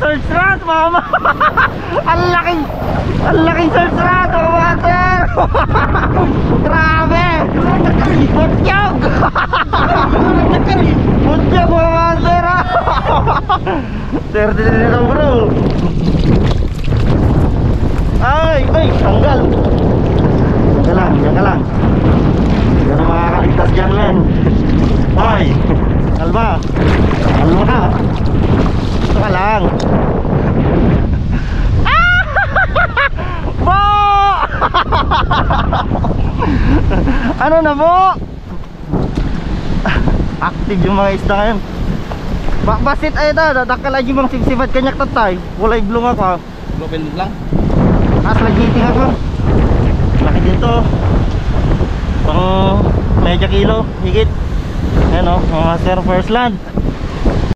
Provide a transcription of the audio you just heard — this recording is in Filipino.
search rat, mama. Ang laking search rat, mga master. Grabe. Butyog. Butyog, mga master. Swerte din nito, bro. Ay, tanggal. Yan ka lang. Yan ang makakaligtas dyan, men. Ay, kalma ka. Ito ka lang. Bo! Ano na, Bo? Active yung mga isda ngayon. Basit ay ito, dadakal ay yung mga sipsipat kanyak tatay. Kulay blue ako. Open lang. As lagiting ako. Laki din to. Pang medyo kilo higit. Ayan o, mga master, first land.